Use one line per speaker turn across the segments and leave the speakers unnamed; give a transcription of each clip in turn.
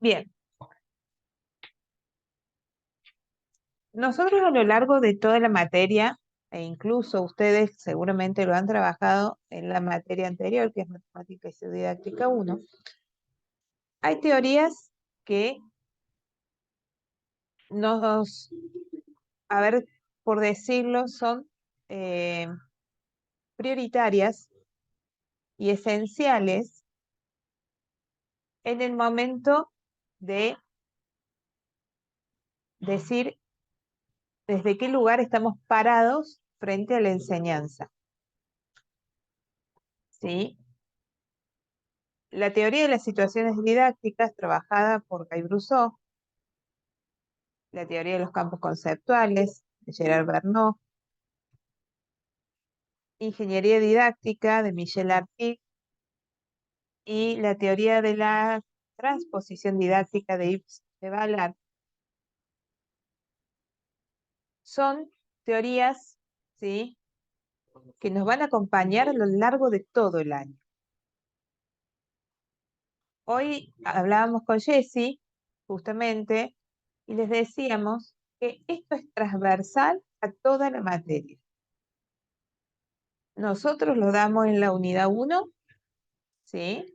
Bien, nosotros a lo largo de toda la materia, e incluso ustedes seguramente lo han trabajado en la materia anterior, que es Matemática y Didáctica 1, hay teorías que nos, a ver, por decirlo, son eh, prioritarias y esenciales en el momento de decir desde qué lugar estamos parados frente a la enseñanza. ¿Sí? La teoría de las situaciones didácticas, trabajada por Guy-Brousseau, la teoría de los campos conceptuales, de Gerard Bernot, ingeniería didáctica, de Michel Artigue, y la teoría de la transposición didáctica de Yves de Ballard, son teorías, ¿sí?, que nos van a acompañar a lo largo de todo el año. Hoy hablábamos con Jessie, justamente, y les decíamos que esto es transversal a toda la materia. Nosotros lo damos en la unidad 1, ¿sí?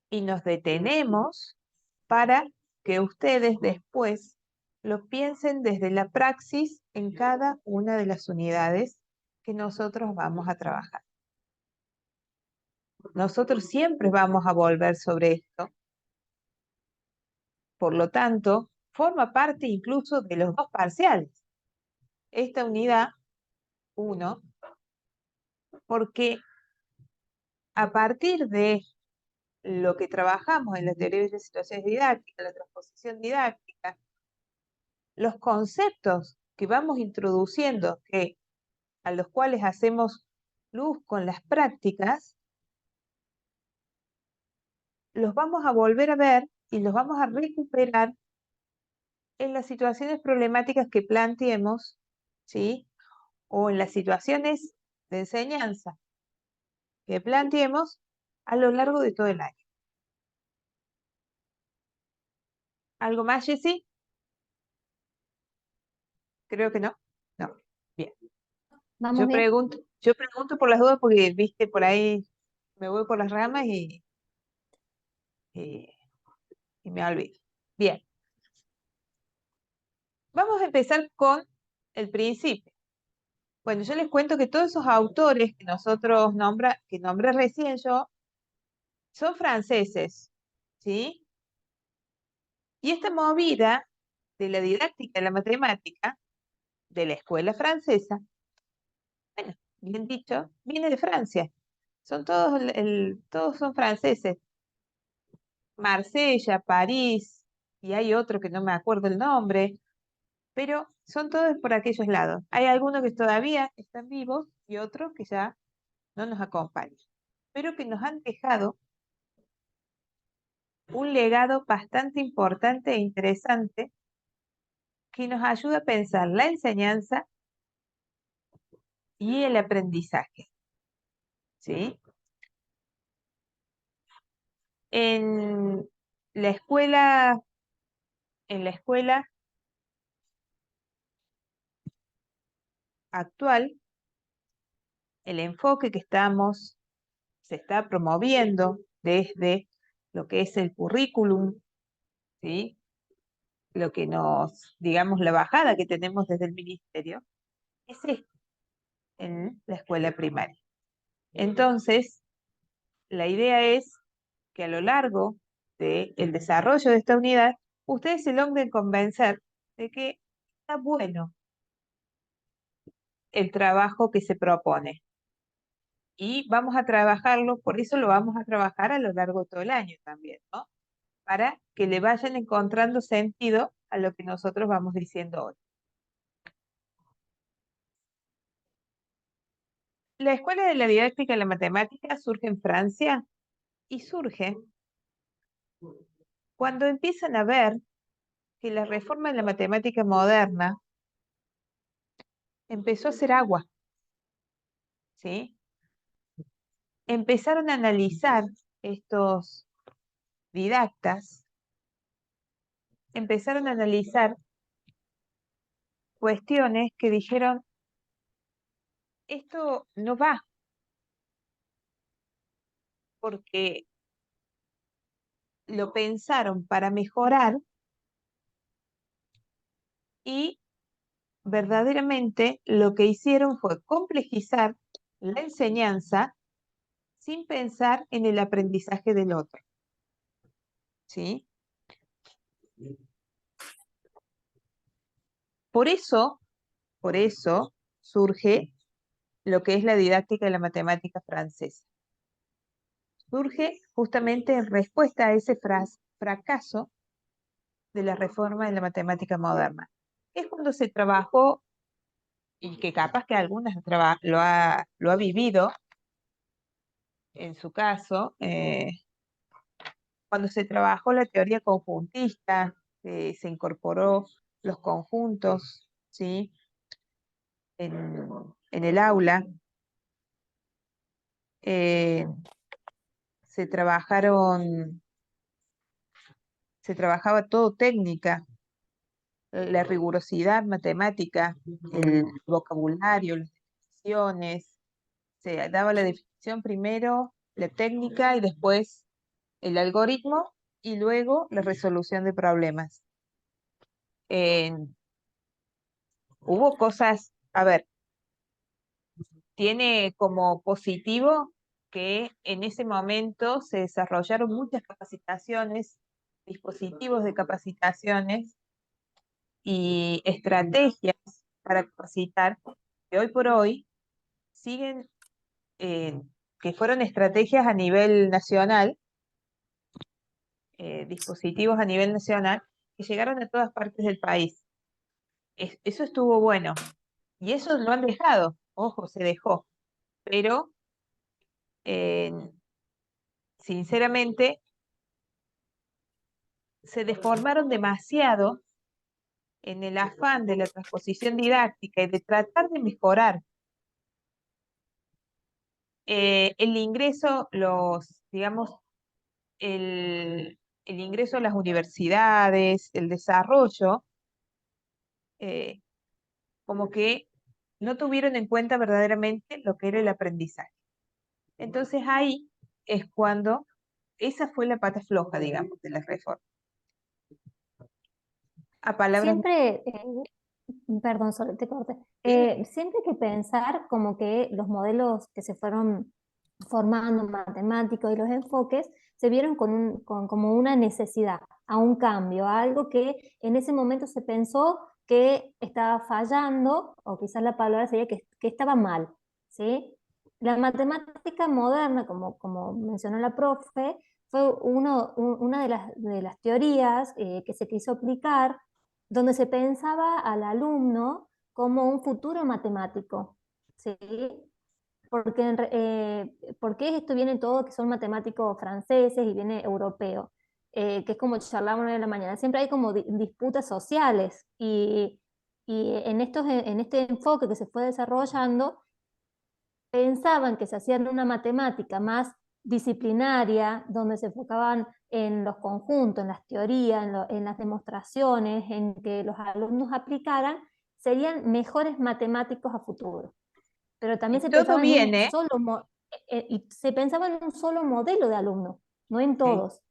Y nos detenemos para que ustedes después lo piensen desde la praxis en cada una de las unidades que nosotros vamos a trabajar. Nosotros siempre vamos a volver sobre esto. Por lo tanto, forma parte incluso de los dos parciales. Esta unidad 1, porque a partir de lo que trabajamos en la teoría de las situaciones didácticas, la transposición didáctica, los conceptos que vamos introduciendo, a los cuales hacemos luz con las prácticas, los vamos a volver a ver y los vamos a recuperar en las situaciones problemáticas que planteemos, ¿sí?, o en las situaciones de enseñanza que planteemos a lo largo de todo el año. ¿Algo más, Jessy? Creo que no. No. Bien.
Vamos bien.
Yo pregunto por las dudas porque, viste, por ahí me voy por las ramas y me olvido. Bien. Vamos a empezar con el principio. Bueno, yo les cuento que todos esos autores que nosotros que nombré recién yo, son franceses, ¿sí? Y esta movida de la didáctica de la matemática, de la escuela francesa, bueno, bien dicho, viene de Francia. Son todos, todos son franceses. Marsella, París, y hay otro que no me acuerdo el nombre, pero son todos por aquellos lados. Hay algunos que todavía están vivos y otros que ya no nos acompañan, pero que nos han dejado un legado bastante importante e interesante que nos ayuda a pensar la enseñanza y el aprendizaje, ¿sí? En la escuela, en la escuela actual, el enfoque que se está promoviendo desde lo que es el currículum, ¿sí?, lo que digamos, la bajada que tenemos desde el ministerio, es esto, en la escuela primaria. Entonces, la idea es que a lo largo del desarrollo de esta unidad, ustedes se logren convencer de que está bueno el trabajo que se propone. Y vamos a trabajarlo, por eso lo vamos a trabajar a lo largo de todo el año también, ¿no? Para que le vayan encontrando sentido a lo que nosotros vamos diciendo hoy. La Escuela de la Didáctica de la Matemática surge en Francia y surge cuando empiezan a ver que la reforma de la matemática moderna empezó a hacer agua, ¿sí? Empezaron a analizar estos didactas empezaron a analizar cuestiones que dijeron, esto no va, porque lo pensaron para mejorar y verdaderamente lo que hicieron fue complejizar la enseñanza sin pensar en el aprendizaje del otro. ¿Sí? Por eso surge lo que es la didáctica de la matemática francesa. Surge justamente en respuesta a ese fracaso de la reforma de la matemática moderna. Es cuando se trabajó, y que capaz que algunas lo ha vivido, en su caso, cuando se trabajó la teoría conjuntista, se incorporó los conjuntos, ¿sí? En el aula, eh, se trabajaba todo técnica, la rigurosidad matemática, el vocabulario, las definiciones, se daba la definición primero, la técnica y después el algoritmo y luego la resolución de problemas. Hubo cosas, a ver, tiene como positivo que en ese momento se desarrollaron muchas capacitaciones, dispositivos de capacitaciones y estrategias para capacitar que hoy por hoy siguen, que fueron estrategias a nivel nacional, dispositivos a nivel nacional, que llegaron a todas partes del país. Eso estuvo bueno. Y eso lo han dejado, ojo, se dejó. Pero, eh, sinceramente, se deformaron demasiado en el afán de la transposición didáctica y de tratar de mejorar el ingreso, digamos, el ingreso a las universidades, el desarrollo, eh, como que no tuvieron en cuenta verdaderamente lo que era el aprendizaje. Entonces ahí es cuando esa fue la pata floja, digamos, de la reforma. A palabras
Siempre, perdón, solo te corté.
de
Siempre hay que pensar como que los modelos que se fueron formando matemáticos y los enfoques se vieron como una necesidad, a un cambio, a algo que en ese momento se pensó que estaba fallando, o quizás la palabra sería que estaba mal, ¿sí? La matemática moderna, como mencionó la profe, fue una de las teorías que se quiso aplicar donde se pensaba al alumno como un futuro matemático, ¿sí? Porque esto viene todo que son matemáticos franceses y viene europeo, que es como charlábamos hoy en la mañana, siempre hay como disputas sociales y en este enfoque que se fue desarrollando, pensaban que se hacían una matemática más disciplinaria, donde se enfocaban en los conjuntos, en las teorías, en las demostraciones, en que los alumnos aplicaran, serían mejores matemáticos a futuro. Pero también
y todo viene,
se pensaba en un solo modelo de alumnos, no en
sí,
todos.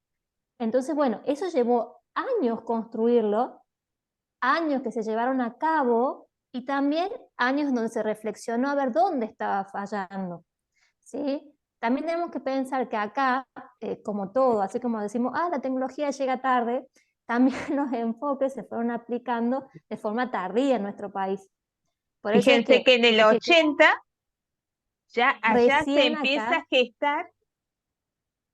Entonces, bueno, eso llevó años construirlo, años que se llevaron a cabo y también años donde se reflexionó a ver dónde estaba fallando, ¿sí? También tenemos que pensar que acá, como todo, así como decimos, la tecnología llega tarde, también los enfoques se fueron aplicando de forma tardía en nuestro país. Por eso es
fíjense que en el
que
80 ya allá se
recién
empieza a
acá
gestar,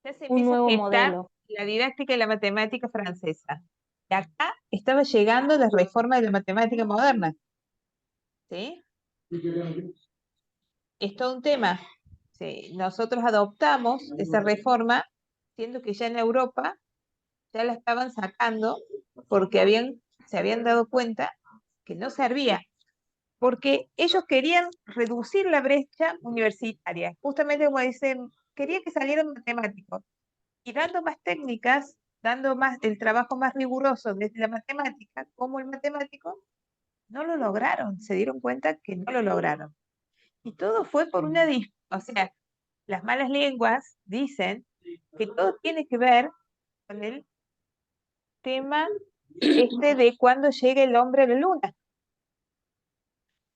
ya se
un
empieza a
nuevo
gestar
modelo.
la didáctica de la matemática francesa. Y acá estaba llegando la reforma de la matemática moderna, ¿sí? Es todo un tema. Sí, nosotros adoptamos esa reforma, siendo que ya en Europa ya la estaban sacando porque se habían dado cuenta que no servía, porque ellos querían reducir la brecha universitaria, justamente como dicen, querían que salieran matemáticos, y dando más técnicas dando más el trabajo más riguroso desde la matemática, como el matemático, no lo lograron, se dieron cuenta que no lo lograron. Y todo fue por o sea, las malas lenguas dicen que todo tiene que ver con el tema de cuándo llega el hombre a la luna.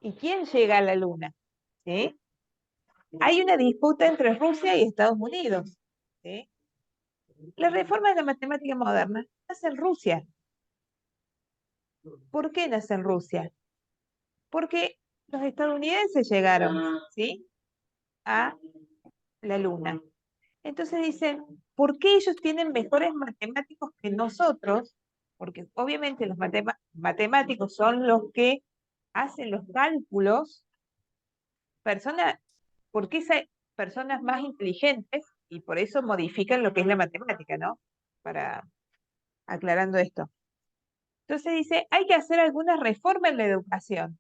¿Y quién llega a la luna? ¿Sí? Hay una disputa entre Rusia y Estados Unidos. ¿Sí? La reforma de la matemática moderna nace en Rusia. ¿Por qué nace en Rusia? Porque los estadounidenses llegaron, ¿sí?, a la luna. Entonces dicen, ¿por qué ellos tienen mejores matemáticos que nosotros? Porque obviamente los matemáticos son los que hacen los cálculos, porque hay personas más inteligentes y por eso modifican lo que es la matemática, ¿no? Para aclarando esto. Entonces dice, hay que hacer alguna reforma en la educación.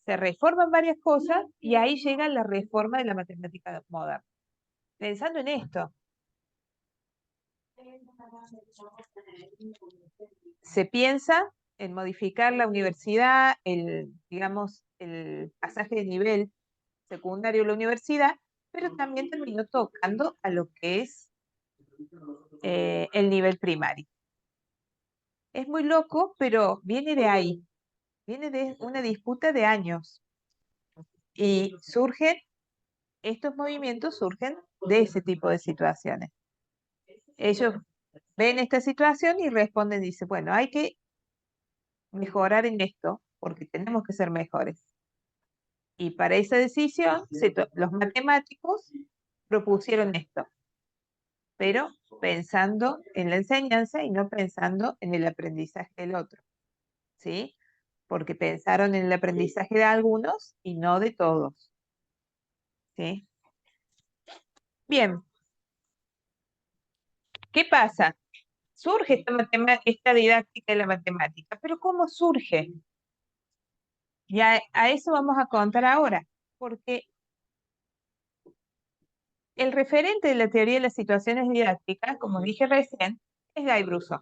Se reforman varias cosas y ahí llega la reforma de la matemática moderna. Pensando en esto, se piensa en modificar la universidad, digamos, el pasaje de nivel secundario de la universidad, pero también terminó tocando a lo que es el nivel primario. Es muy loco, pero viene de ahí, viene de una disputa de años. Y estos movimientos surgen de ese tipo de situaciones. Ellos ven esta situación y responden, dice, bueno, hay que mejorar en esto porque tenemos que ser mejores. Y para esa decisión, los matemáticos propusieron esto, pero pensando en la enseñanza y no pensando en el aprendizaje del otro, ¿sí? Porque pensaron en el aprendizaje de algunos y no de todos, ¿sí? Bien, ¿qué pasa? Surge esta didáctica de la matemática, pero ¿cómo surge? Y a eso vamos a contar ahora, porque el referente de la teoría de las situaciones didácticas, como dije recién, es Guy Brousseau.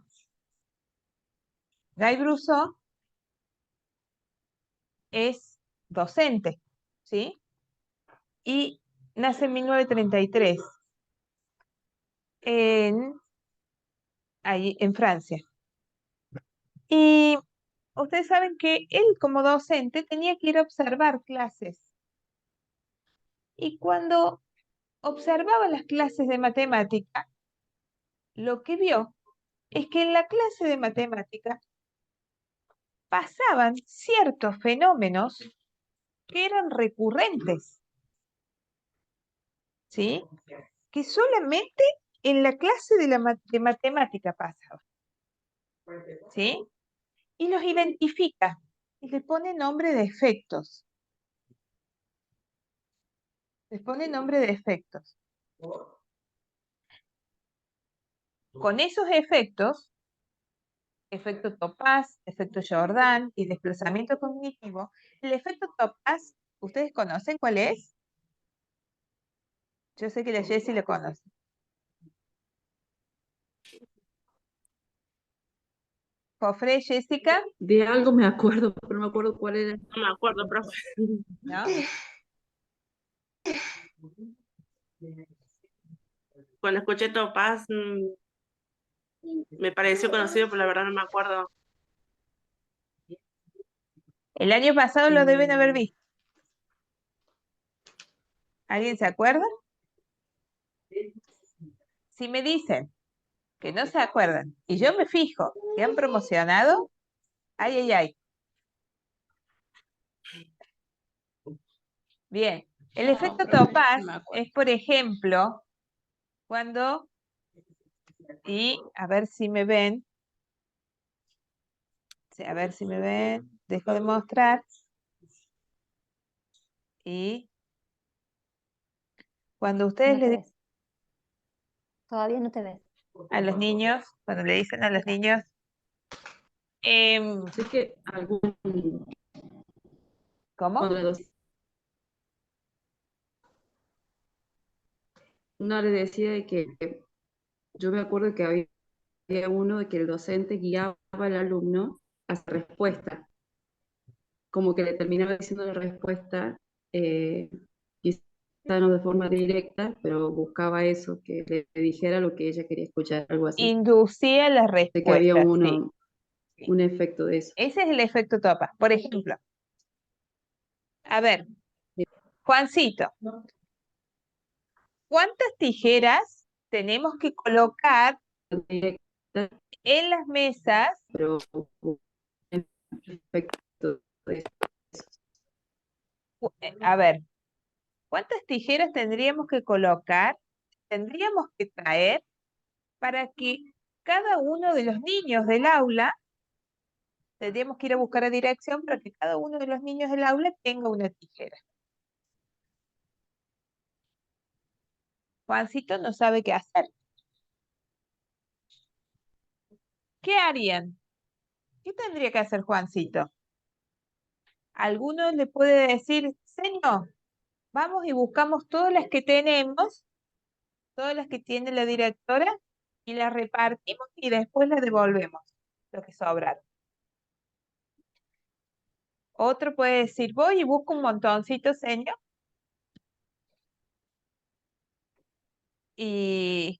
Guy Brousseau es docente, ¿sí? Y nace en 1933 ahí en Francia. Y ustedes saben que él como docente tenía que ir a observar clases. Y cuando observaba las clases de matemática, lo que vio es que en la clase de matemática pasaban ciertos fenómenos que eran recurrentes, ¿sí? Que solamente en la clase de matemática pasaban, ¿sí? Y los identifica y le pone nombre de efectos. Les pone nombre de efectos. Con esos efectos, efecto Topaz, efecto Jordan y desplazamiento cognitivo, el efecto Topaz, ¿ustedes conocen cuál es? Yo sé que la Jessie lo conoce. Jofre, Jessica,
De algo me acuerdo, pero no me acuerdo cuál era.
No me acuerdo, profe.
¿no?
Cuando escuché Topaz, me pareció conocido, pero la verdad no me acuerdo.
El año pasado lo deben haber visto. ¿Alguien se acuerda? Si me dicen que no se acuerdan y yo me fijo que han promocionado, ay, ay, ay. Bien, el efecto Topaz es, por ejemplo, cuando, y a ver si me ven, a ver si me ven, dejo de mostrar, y cuando ustedes
No te
le
ves. Todavía no te ves.
a los niños, cuando le dicen a los niños,
Sé que
¿cómo?
cuando una le decía de que yo me acuerdo que había había uno de que el docente guiaba al alumno a su respuesta, como que le terminaba diciendo la respuesta, quizá no de forma directa, pero buscaba eso, que le dijera lo que ella quería escuchar, algo así.
Inducía la
Sé que había
respuesta, sí.
un efecto de eso.
Ese es el efecto topa. Por ejemplo, a ver, Juancito, ¿cuántas tijeras tenemos que colocar
Directa,
en las mesas?
pero un efecto de eso.
A ver, ¿cuántas tijeras tendríamos que colocar? Tendríamos que traer para que cada uno de los niños del aula, tendríamos que ir a buscar a dirección para que cada uno de los niños del aula tenga una tijera. Juancito no sabe qué hacer. ¿Qué harían? ¿Qué tendría que hacer Juancito? Algunos le puede decir, señor, vamos y buscamos todas las que tenemos, todas las que tiene la directora, y las repartimos y después las devolvemos, lo que sobraron. Otro puede decir, voy y busco un montoncito, señor, y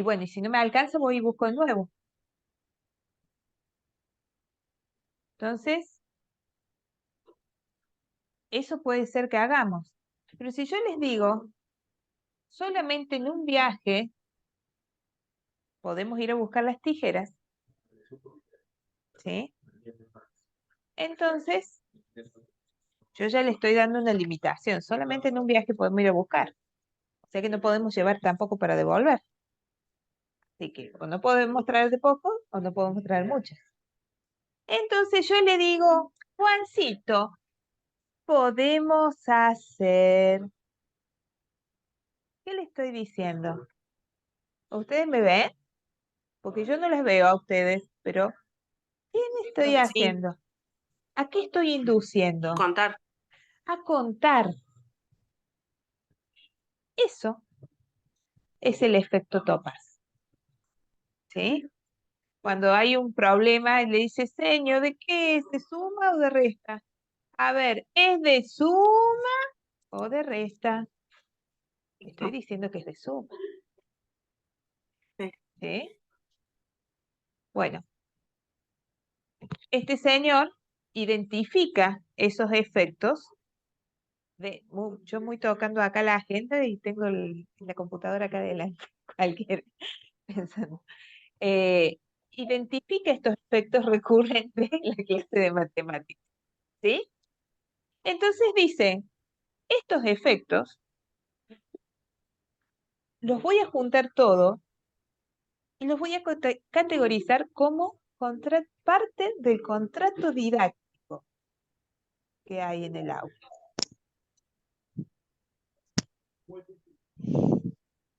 bueno, y si no me alcanza, voy y busco de nuevo. Entonces, eso puede ser que hagamos. Pero si yo les digo, solamente en un viaje podemos ir a buscar las tijeras, ¿sí? Entonces, yo ya le estoy dando una limitación. Solamente en un viaje podemos ir a buscar. O sea que no podemos llevar tampoco para devolver. Así que o no podemos traer de poco o no podemos traer muchas. Entonces yo le digo, Juancito, podemos hacer... ¿Qué le estoy diciendo? ¿Ustedes me ven? Porque yo no les veo a ustedes, pero ¿qué le estoy
Sí,
haciendo? ¿A qué estoy induciendo?
contar.
A contar. Eso es el efecto topas. ¿Sí? Cuando hay un problema, le dice, señor, ¿de qué es? ¿De suma o de resta? A ver, ¿es de suma o de resta? Estoy diciendo que es de suma.
Sí.
¿Sí? Bueno, este señor identifica esos efectos. Yo muy tocando acá la agenda y tengo la computadora acá adelante, cualquier pensando. Identifica estos efectos recurrentes en la clase de matemáticas. ¿Sí? Entonces dice, estos efectos los voy a juntar todos y los voy a categorizar como parte del contrato didáctico que hay en el aula.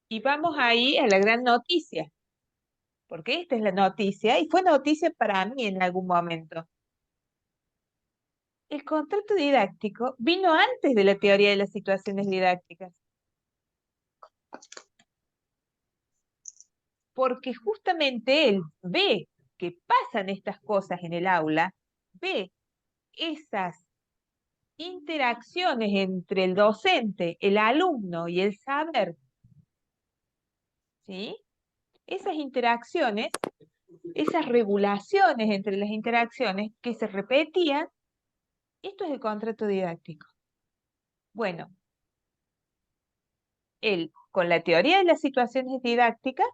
Y vamos ahí a la gran noticia, porque esta es la noticia y fue noticia para mí en algún momento. El contrato didáctico vino antes de la teoría de las situaciones didácticas. Porque justamente él ve que pasan estas cosas en el aula, ve esas interacciones entre el docente, el alumno y el saber, ¿sí? Esas interacciones, esas regulaciones entre las interacciones que se repetían, esto es el contrato didáctico. Bueno, él, con la teoría de las situaciones didácticas,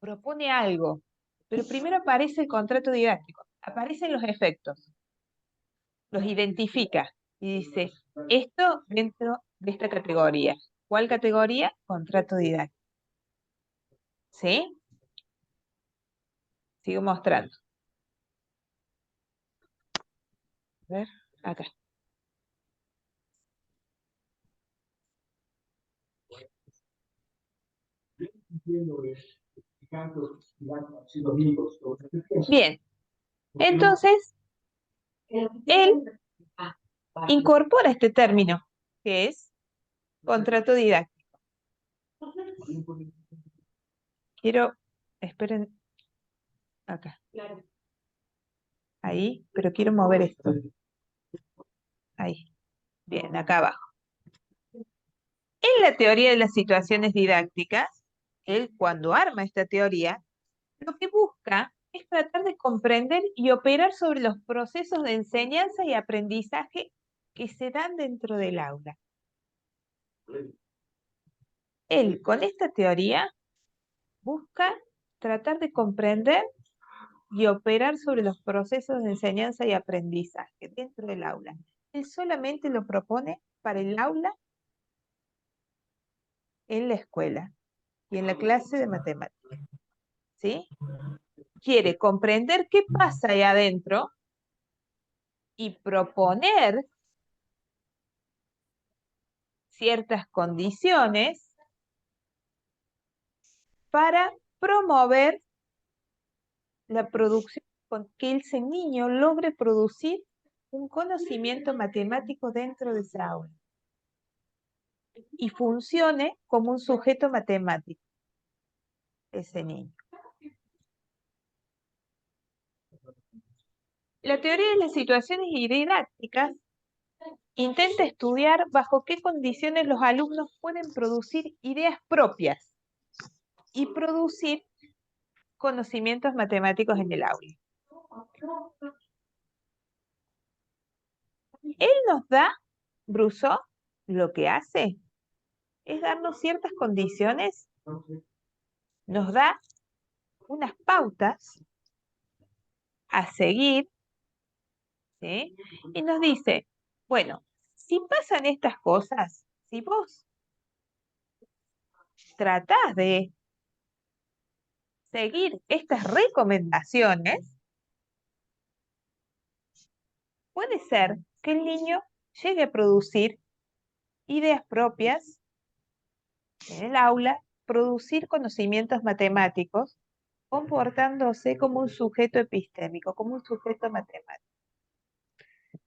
propone algo, pero primero aparece el contrato didáctico, aparecen los efectos, los identifica y dice, esto dentro de esta categoría. ¿Cuál categoría? Contrato didáctico. ¿Sí? Sigo mostrando. A ver, acá. Bien, entonces, él incorpora este término, que es contrato didáctico. Quiero Esperen, acá. Ahí, pero quiero mover esto. Ahí. Bien, acá abajo. En la teoría de las situaciones didácticas, él cuando arma esta teoría, lo que busca es tratar de comprender y operar sobre los procesos de enseñanza y aprendizaje que se dan dentro del aula. Él, con esta teoría, busca tratar de comprender y operar sobre los procesos de enseñanza y aprendizaje dentro del aula. Él solamente lo propone para el aula, en la escuela y en la clase de matemáticas. ¿Sí? Quiere comprender qué pasa ahí adentro y proponer ciertas condiciones para promover la producción, con que ese niño logre producir un conocimiento matemático dentro de esa aula y funcione como un sujeto matemático ese niño. La teoría de las situaciones didácticas intenta estudiar bajo qué condiciones los alumnos pueden producir ideas propias y producir conocimientos matemáticos en el aula. Él nos da, Brousseau, lo que hace es darnos ciertas condiciones, nos da unas pautas a seguir, ¿sí? Y nos dice, bueno, si pasan estas cosas, si vos tratás de seguir estas recomendaciones, puede ser que el niño llegue a producir ideas propias en el aula, producir conocimientos matemáticos, comportándose como un sujeto epistémico, como un sujeto matemático.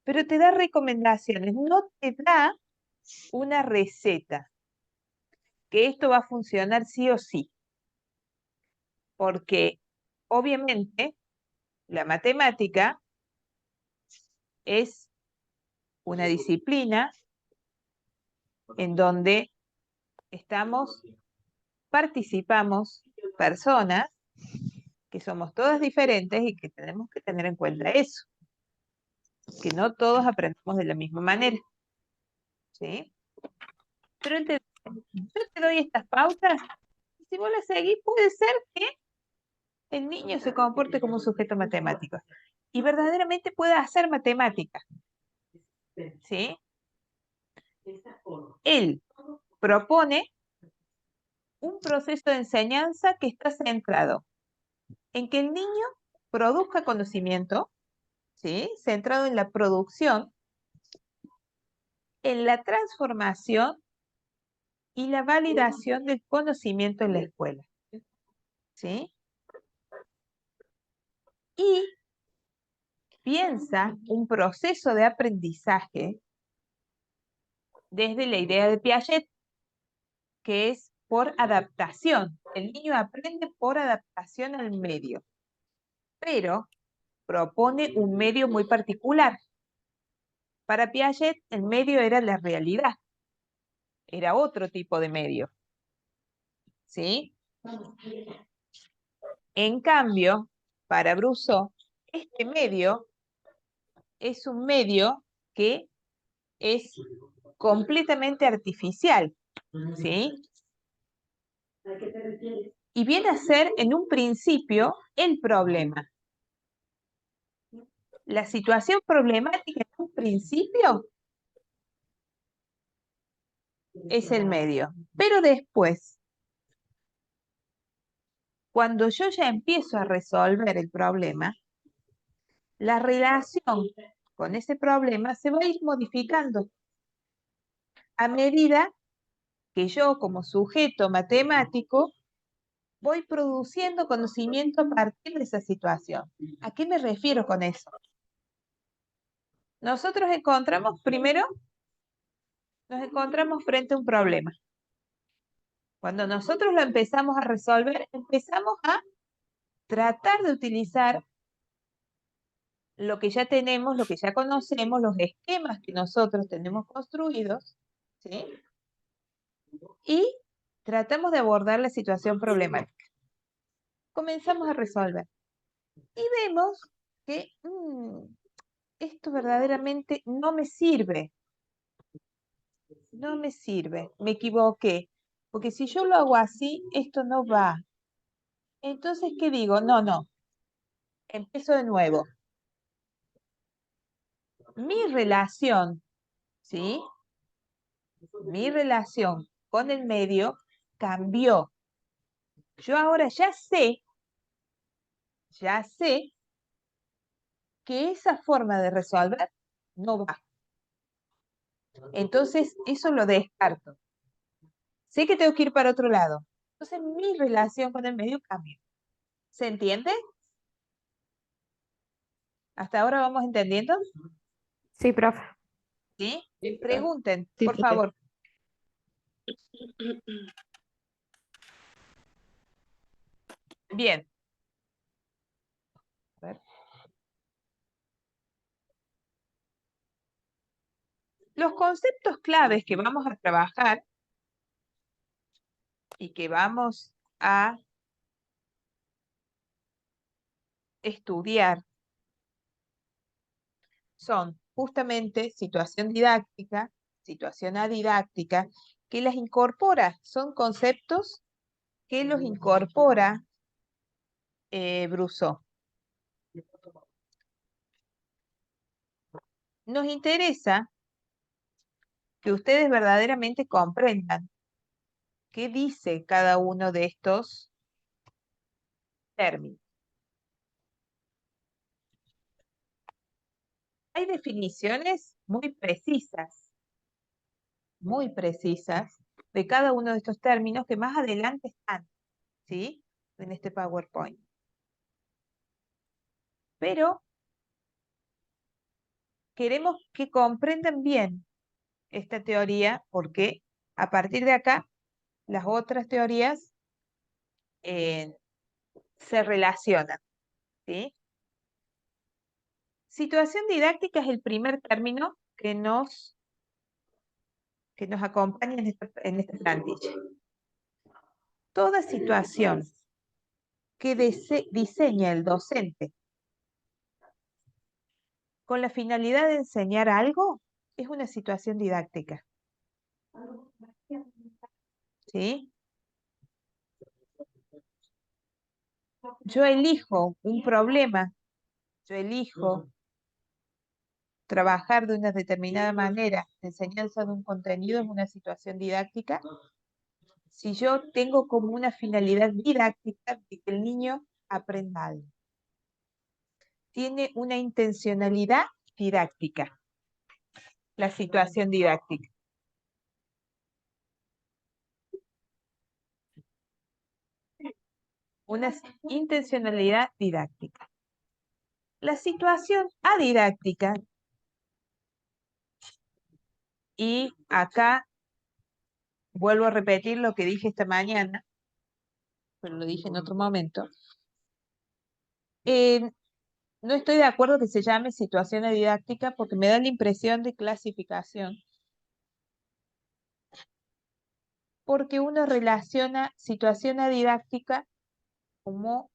Pero te da recomendaciones, no te da una receta, que esto va a funcionar sí o sí. Porque obviamente la matemática es una disciplina en donde participamos personas que somos todas diferentes y que tenemos que tener en cuenta eso, que no todos aprendemos de la misma manera, ¿sí? Pero yo te doy estas pautas, y si vos las seguís, puede ser que el niño se comporte como un sujeto matemático y verdaderamente pueda hacer matemática, ¿sí? Él propone un proceso de enseñanza que está centrado en que el niño produzca conocimiento, ¿sí? Centrado en la producción, en la transformación y la validación del conocimiento en la escuela, ¿sí? Y piensa un proceso de aprendizaje desde la idea de Piaget, que es por adaptación. El niño aprende por adaptación al medio, pero propone un medio muy particular. Para Piaget, el medio era la realidad, era otro tipo de medio, ¿sí? En cambio, para Brousseau, este medio es un medio que es completamente artificial, ¿sí? ¿A qué te refieres? Y viene a ser, en un principio, el problema. La situación problemática en un principio es el medio. Pero después, cuando yo ya empiezo a resolver el problema, la relación con ese problema se va a ir modificando a medida que yo, como sujeto matemático, voy produciendo conocimiento a partir de esa situación. ¿A qué me refiero con eso? Nosotros primero nos encontramos frente a un problema. Cuando nosotros lo empezamos a resolver, empezamos a tratar de utilizar lo que ya tenemos, lo que ya conocemos, los esquemas que nosotros tenemos construidos, ¿sí? Y tratamos de abordar la situación problemática. Comenzamos a resolver. Y vemos que esto verdaderamente no me sirve. No me sirve, me equivoqué. Porque si yo lo hago así, esto no va. Entonces, ¿qué digo? No, empiezo de nuevo. Mi relación, ¿sí? Mi relación con el medio cambió. Yo ahora ya sé que esa forma de resolver no va. Entonces, eso lo descarto. Sé que tengo que ir para otro lado. Entonces, mi relación con el medio cambió. ¿Se entiende? ¿Hasta ahora vamos entendiendo?
Sí, profe.
¿Sí?
Sí,
Pregunten,
sí,
por
profe.
favor. Bien. A ver. Los conceptos claves que vamos a trabajar y que vamos a estudiar son justamente situación didáctica, situación adidáctica, que las incorpora, son conceptos que los incorpora Brousseau. Nos interesa que ustedes verdaderamente comprendan qué dice cada uno de estos términos. Hay definiciones muy precisas de cada uno de estos términos que más adelante están, ¿sí? En este PowerPoint. Pero queremos que comprendan bien esta teoría porque a partir de acá las otras teorías se relacionan, ¿sí? Situación didáctica es el primer término que nos acompaña en esta plantilla. Toda situación que diseña el docente con la finalidad de enseñar algo es una situación didáctica. ¿Sí? Yo elijo un problema, yo elijo trabajar de una determinada manera, enseñanza de un contenido es una situación didáctica. Si yo tengo como una finalidad didáctica de que el niño aprenda algo. Tiene una intencionalidad didáctica, la situación didáctica. Una intencionalidad didáctica. La situación adidáctica, y acá vuelvo a repetir lo que dije esta mañana, pero lo dije en otro momento, no estoy de acuerdo que se llame situación didáctica porque me da la impresión de clasificación. Porque uno relaciona situación didáctica como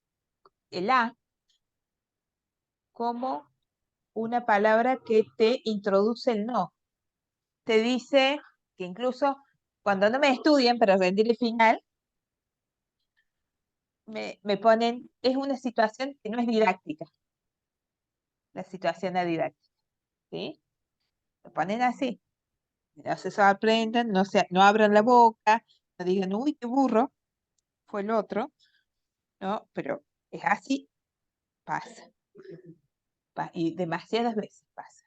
el A, como una palabra que te introduce el no. Te dice que incluso cuando no me estudian para rendir el final, me ponen, es una situación que no es didáctica. La situación didáctica. ¿Sí? Lo ponen así. No se sorprendan, no abran la boca, no digan, uy, qué burro, fue el otro. No, pero es así, pasa. Y demasiadas veces pasa.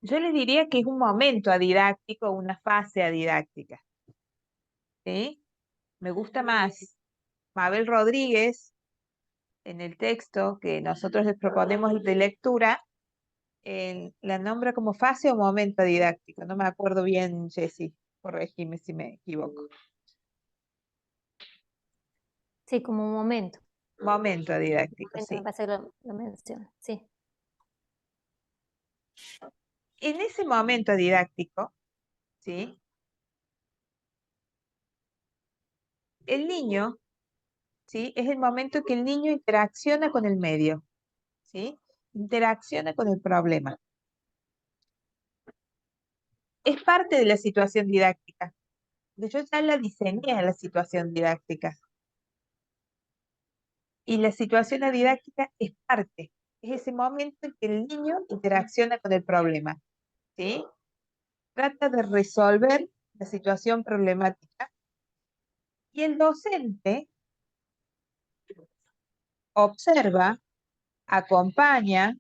Yo les diría que es un momento adidáctico, una fase adidáctica. ¿Sí? Me gusta más Mabel Rodríguez, en el texto que nosotros les proponemos de lectura, la nombra como fase o momento didáctico. No me acuerdo bien, Jessy, corregime si me equivoco.
Sí, como un momento.
Momento didáctico,
Momento, me
sí.
parece que lo menciona. Sí.
En ese momento didáctico, ¿sí? El niño, ¿sí? Es el momento en que el niño interacciona con el medio, ¿sí? Interacciona con el problema. Es parte de la situación didáctica. Yo ya la diseñé la situación didáctica. Y la situación didáctica es parte. Es ese momento en que el niño interacciona con el problema, ¿sí? Trata de resolver la situación problemática y el docente observa, acompaña,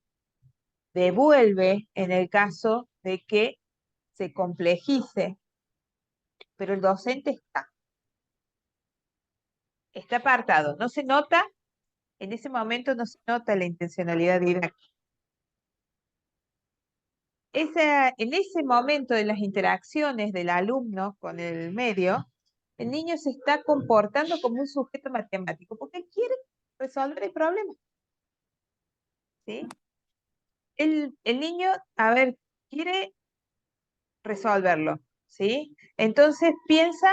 devuelve en el caso de que se complejice, pero el docente está apartado, no se nota, en ese momento no se nota la intencionalidad didáctica. En ese momento de las interacciones del alumno con el medio, el niño se está comportando como un sujeto matemático, porque quiere resolver el problema, ¿sí? El niño, a ver, quiere resolverlo, ¿sí? Entonces piensa,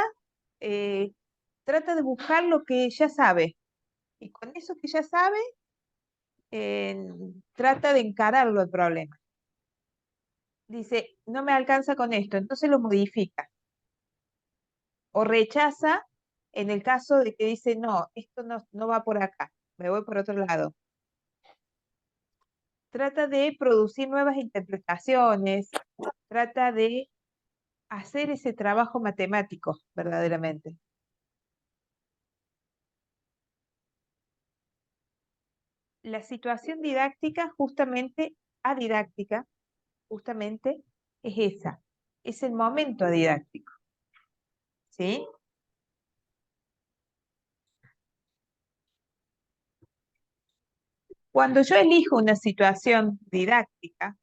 trata de buscar lo que ya sabe, y con eso que ya sabe, trata de encararlo el problema. Dice, no me alcanza con esto, entonces lo modifica. O rechaza en el caso de que dice, no, esto no va por acá, me voy por otro lado. Trata de producir nuevas interpretaciones, trata de hacer ese trabajo matemático, verdaderamente. La situación didáctica, justamente, adidáctica, justamente, es esa, es el momento didáctico, ¿sí? Cuando yo elijo una situación didáctica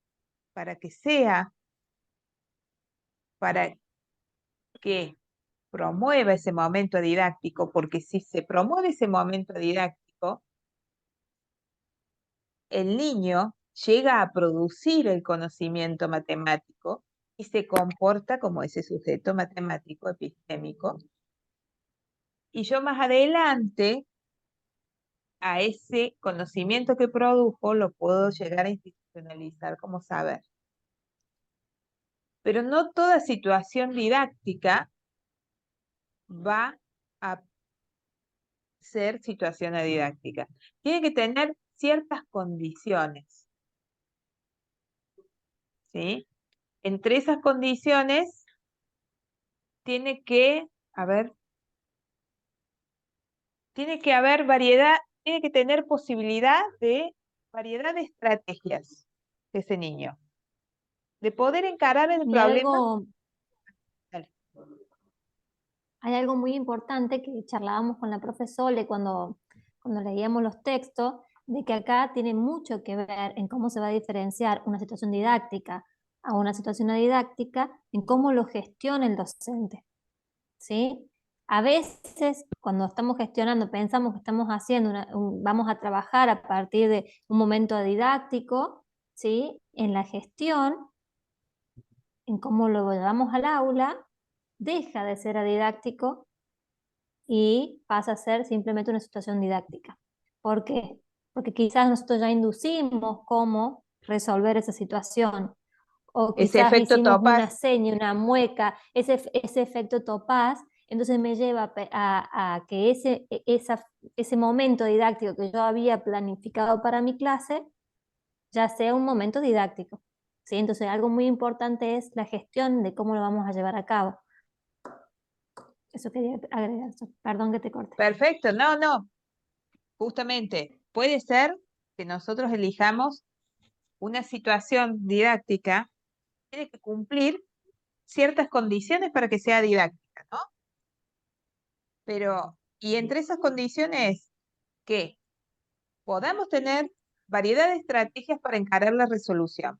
para que promueva ese momento didáctico, porque si se promueve ese momento didáctico, el niño llega a producir el conocimiento matemático y se comporta como ese sujeto matemático epistémico. Y yo más adelante, a ese conocimiento que produjo, lo puedo llegar a institucionalizar como saber. Pero no toda situación didáctica va a ser situación didáctica. Tiene que tener ciertas condiciones, ¿sí? Entre esas condiciones tiene que haber variedad, tiene que tener posibilidad de variedad de estrategias de ese niño, de poder encarar el
Y
problema. Dale.
hay algo muy importante que charlábamos con la profe Sole cuando leíamos los textos, de que acá tiene mucho que ver en cómo se va a diferenciar una situación didáctica a una situación didáctica, en cómo lo gestiona el docente, ¿sí? A veces, cuando estamos gestionando, pensamos que estamos haciendo, vamos a trabajar a partir de un momento didáctico, ¿sí? En la gestión, en cómo lo llevamos al aula, deja de ser didáctico y pasa a ser simplemente una situación didáctica. ¿Por qué? Porque quizás nosotros ya inducimos cómo resolver esa situación, o
Ese
quizás
efecto
hicimos una
Topaz.
seña, una mueca, ese efecto Topaz, entonces me lleva a que ese momento didáctico que yo había planificado para mi clase ya sea un momento didáctico, ¿sí? Entonces algo muy importante es la gestión de cómo lo vamos a llevar a cabo. Eso quería agregar, perdón que te corte.
Perfecto, no, justamente puede ser que nosotros elijamos una situación didáctica, tiene que cumplir ciertas condiciones para que sea didáctica, ¿no? Pero, y entre esas condiciones, que podamos tener variedad de estrategias para encarar la resolución.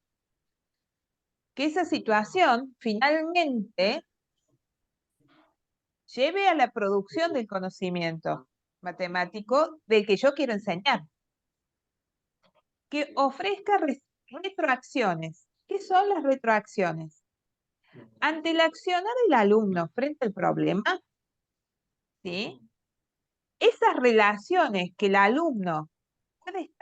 Que esa situación finalmente lleve a la producción del conocimiento, matemático del que yo quiero enseñar. Que ofrezca retroacciones. ¿Qué son las retroacciones? Ante el accionar del alumno frente al problema, ¿sí? Esas relaciones que el alumno puede establecer